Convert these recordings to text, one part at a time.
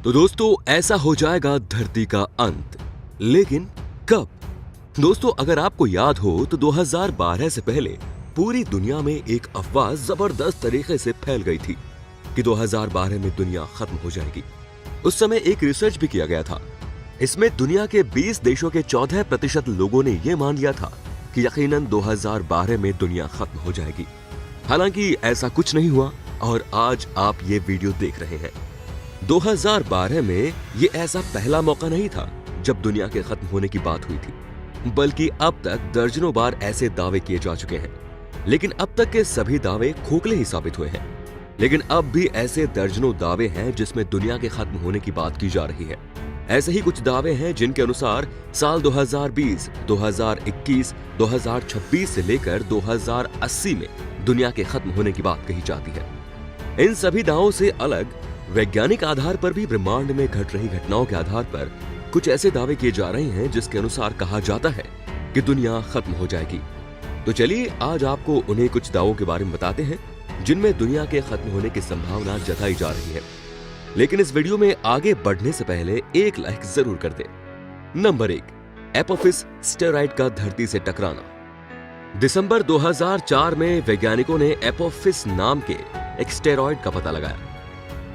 तो दोस्तों ऐसा हो जाएगा धरती का अंत, लेकिन कब? दोस्तों अगर आपको याद हो तो 2012 से पहले पूरी दुनिया में एक अफवाह जबरदस्त तरीके से फैल गई थी कि 2012 में दुनिया खत्म हो जाएगी। उस समय एक रिसर्च भी किया गया था। इसमें दुनिया के 20 देशों के 14% लोगों ने यह मान लिया था कि यकीनन 2012 में दुनिया खत्म हो जाएगी। हालांकि ऐसा कुछ नहीं हुआ और आज आप ये वीडियो देख रहे हैं। 2012 में ये ऐसा पहला मौका नहीं था जब दुनिया के खत्म होने की बात हुई थी, बल्कि अब तक दर्जनों बार ऐसे दावे किए जा चुके हैं, लेकिन अब तक के सभी दावे खोखले ही साबित हुए हैं। लेकिन अब भी ऐसे दर्जनों दावे हैं जिसमें दुनिया के खत्म होने की बात की जा रही है। ऐसे ही कुछ दावे हैं जिनके अनुसार साल 2020, 2021, 2026 से लेकर 2080 में दुनिया के खत्म होने की बात कही जाती है। इन सभी दावों से अलग वैज्ञानिक आधार पर भी ब्रह्मांड में घट रही घटनाओं के आधार पर कुछ ऐसे दावे किए जा रहे हैं जिसके अनुसार कहा जाता है कि दुनिया खत्म हो जाएगी। तो चलिए आज आपको उन्हीं कुछ दावों के बारे में बताते हैं जिनमें दुनिया के खत्म होने की संभावना जताई जा रही है। लेकिन इस वीडियो में आगे बढ़ने से पहले एक लाइक जरूर कर दे। नंबर 1, एपोफिस स्टेरॉइड का धरती से टकराना। दिसंबर 2004 में वैज्ञानिकों ने एपोफिस नाम के एक स्टेरॉइड का पता लगाया।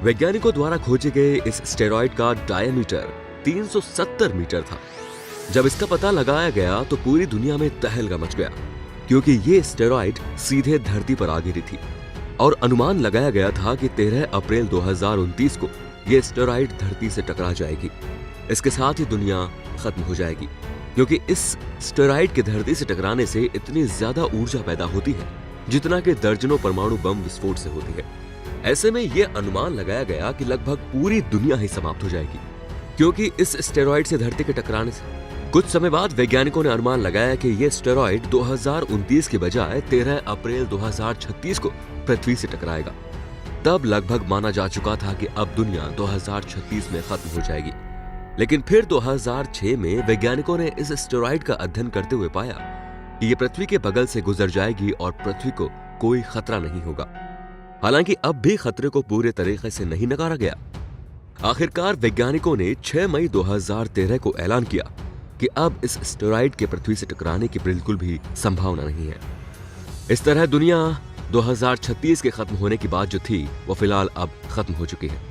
वैज्ञानिकों द्वारा खोजे गए इस स्टेरॉइड का डायमीटर 370 मीटर था। जब इसका पता लगाया गया तो पूरी दुनिया में तहलका मच गया, क्योंकि ये स्टेरॉइड सीधे धरती पर आ गिरी थी और अनुमान लगाया गया था कि 13 अप्रैल 2029 को ये स्टेरॉइड धरती से टकरा जाएगी। इसके साथ ही दुनिया खत्म हो जाएगी, क्योंकि इस स्टेरॉइड के धरती से टकराने से इतनी ज्यादा ऊर्जा पैदा होती है जितना कि दर्जनों परमाणु बम विस्फोट से होती है। ऐसे में यह अनुमान लगाया गया कि लगभग पूरी दुनिया ही समाप्त हो जाएगी, क्योंकि इस स्टेरॉइड से धरती के टकराने से कुछ समय बाद वैज्ञानिकों ने अनुमान लगाया कि यह स्टेरॉइड 2029 के बजाय 13 अप्रैल 2036 को पृथ्वी से टकराएगा। तब लगभग माना जा चुका था कि अब दुनिया 2036 में खत्म हो जाएगी। लेकिन फिर 2006 में वैज्ञानिकों ने इस स्टेरॉइड का अध्ययन करते हुए पाया कि यह पृथ्वी के बगल से गुजर जाएगी और पृथ्वी को कोई खतरा नहीं होगा। हालांकि अब भी खतरे को पूरे तरीके से नहीं नकारा गया। आखिरकार वैज्ञानिकों ने 6 मई 2013 को ऐलान किया कि अब इस स्टेरॉइड के पृथ्वी से टकराने की बिल्कुल भी संभावना नहीं है। इस तरह दुनिया 2036 के खत्म होने की बात जो थी वो फिलहाल अब खत्म हो चुकी है।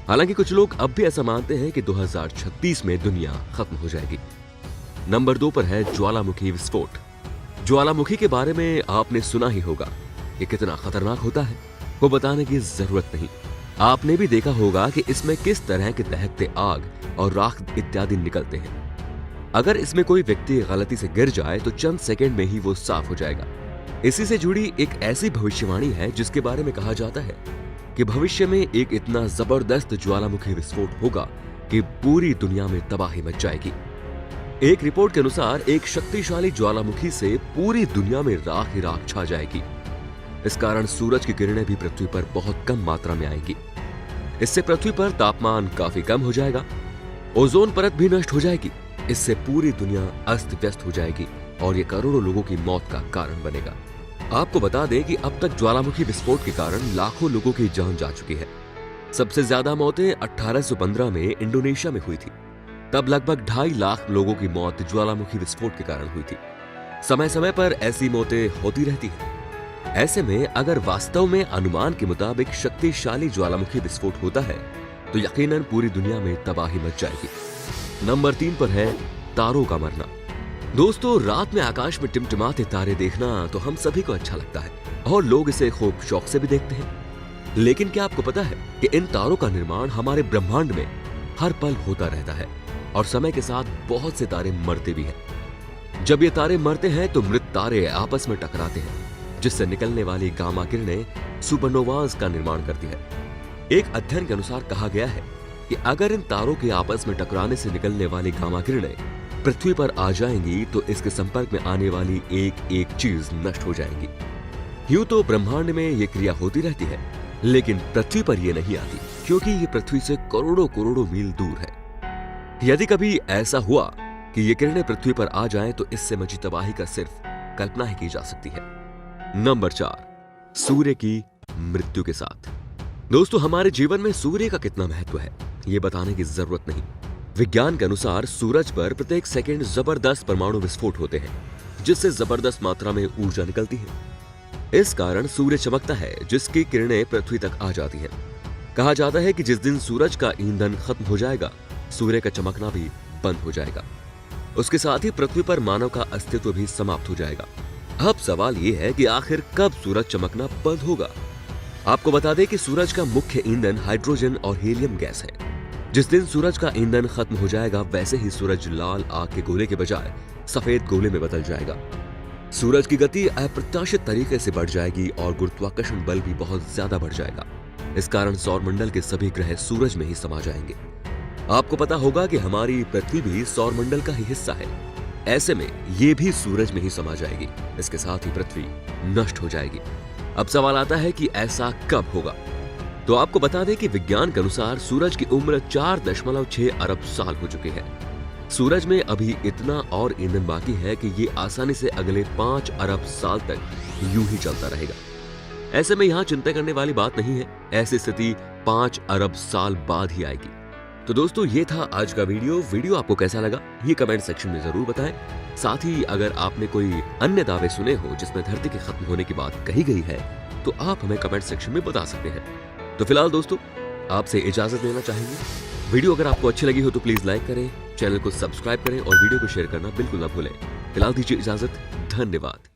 हालांकि कुछ लोग अब भी ऐसा मानते हैं कि 2036 में दुनिया खत्म हो जाएगी। नंबर 2 पर है ज्वालामुखी विस्फोट। ज्वालामुखी के बारे में आपने सुना ही होगा। ये कितना खतरनाक होता है वो बताने की जरूरत नहीं। आपने भी देखा होगा कि इसमें किस तरह के दहकते आग और राख इत्यादि निकलते हैं। अगर इसमें कोई व्यक्ति गलती से गिर जाए तो चंद सेकंड में ही वो साफ हो जाएगा। इसी से जुड़ी एक ऐसी भविष्यवाणी है जिसके बारे में कहा जाता है कि भविष्य में एक इतना जबरदस्त ज्वालामुखी विस्फोट होगा कि पूरी दुनिया में तबाही मच जाएगी। एक रिपोर्ट के अनुसार एक शक्तिशाली ज्वालामुखी से पूरी दुनिया में राख ही राख छा जाएगी। इस कारण सूरज की किरणें भी पृथ्वी पर बहुत कम मात्रा में आएगी। इससे पृथ्वी पर तापमान काफी कम हो जाएगा, ओजोन परत भी नष्ट हो जाएगी। इससे पूरी दुनिया अस्त व्यस्त हो जाएगी और ये करोड़ों लोगों की मौत का कारण बनेगा। आपको बता दें कि अब तक ज्वालामुखी विस्फोट के कारण लाखों लोगों की जान जा चुकी है। सबसे ज्यादा मौतें 1815 में इंडोनेशिया में हुई थी। तब लगभग 2.5 लाख लोगों की मौत ज्वालामुखी विस्फोट के कारण हुई थी। समय समय पर ऐसी मौतें होती रहती हैं। ऐसे में अगर वास्तव में अनुमान के मुताबिक शक्तिशाली ज्वालामुखी विस्फोट होता है तो यकीनन पूरी दुनिया में तबाही मच जाएगी। नंबर 3 पर है तारों का मरना। दोस्तों रात में आकाश में टिमटिमाते तारे देखना तो हम सभी को अच्छा लगता है और लोग इसे खूब शौक से भी देखते हैं। लेकिन क्या आपको पता है कि इन तारों का निर्माण हमारे ब्रह्मांड में हर पल होता रहता है और समय के साथ बहुत से तारे मरते भी हैं। जब ये तारे मरते हैं तो मृत तारे आपस में टकराते हैं, जिससे निकलने वाली गामा किरणें सुपरनोवाज का निर्माण करती है। एक अध्ययन के अनुसार कहा गया है कि अगर इन तारों के आपस में टकराने से निकलने वाली गामा किरणें पृथ्वी पर आ जाएंगी तो इसके संपर्क में आने वाली एक एक चीज नष्ट हो जाएंगी। यूं तो ब्रह्मांड में ये क्रिया होती रहती है, लेकिन पृथ्वी पर ये नहीं आती, क्योंकि ये पृथ्वी से करोड़ों करोड़ों मील दूर है। यदि कभी ऐसा हुआ कि ये किरणें पृथ्वी पर आ जाएं तो इससे मची तबाही का सिर्फ कल्पना ही की जा सकती है। नंबर 4, सूर्य की मृत्यु के साथ। दोस्तों हमारे जीवन में सूर्य का कितना महत्व है ये बताने की जरूरत नहीं। विज्ञान के अनुसार सूरज पर प्रत्येक सेकंड जबरदस्त परमाणु विस्फोट होते हैं, जिससे जबरदस्त मात्रा में ऊर्जा निकलती है। इस कारण सूर्य चमकता है, जिसकी किरणें पृथ्वी तक आ जाती हैं। कहा जाता है कि जिस दिन सूरज का ईंधन खत्म हो जाएगा, सूर्य का चमकना भी बंद हो जाएगा। उसके साथ ही पृथ्वी पर मानव का अस्तित्व भी समाप्त हो जाएगा। अब सवाल ये है कि आखिर कब सूरज चमकना बंद होगा। आपको बता दें कि सूरज का मुख्य ईंधन हाइड्रोजन और हीलियम गैस है। जिस दिन सूरज का ईंधन खत्म हो जाएगा, वैसे ही सूरज लाल आग के गोले के बजाय सफेद गोले में बदल जाएगा। सूरज की गति अप्रत्याशित तरीके से बढ़ जाएगी और गुरुत्वाकर्षण बल भी बहुत ज्यादा बढ़ जाएगा। इस कारण सौरमंडल के सभी ग्रह सूरज में ही समा जाएंगे। आपको पता होगा कि हमारी पृथ्वी भी सौरमंडल का ही हिस्सा है। ऐसे में ये भी सूरज में ही समा जाएगी। इसके साथ ही पृथ्वी नष्ट हो जाएगी। अब सवाल आता है कि ऐसा कब होगा। तो आपको बता दें कि विज्ञान के अनुसार सूरज की उम्र 4.6 अरब साल हो चुके हैं। सूरज में अभी इतना और ईंधन बाकी है कि ये आसानी से अगले 5 अरब साल तक यूं ही चलता रहेगा। ऐसे में यहां चिंता करने वाली बात नहीं है। ऐसी स्थिति 5 अरब साल बाद ही आएगी। तो दोस्तों, ये था आज का वीडियो आपको कैसा लगा ये कमेंट सेक्शन में जरूर बताएं। साथ ही अगर आपने कोई अन्य दावे सुने हो जिसमें धरती के खत्म होने की बात कही गई है, तो आप हमें कमेंट सेक्शन में बता सकते हैं। तो फिलहाल दोस्तों, आपसे इजाजत लेना चाहेंगे। वीडियो अगर आपको अच्छी लगी हो तो प्लीज लाइक करें, चैनल को सब्सक्राइब करें और वीडियो को शेयर करना बिल्कुल ना भूलें। फिलहाल दीजिए इजाजत। धन्यवाद।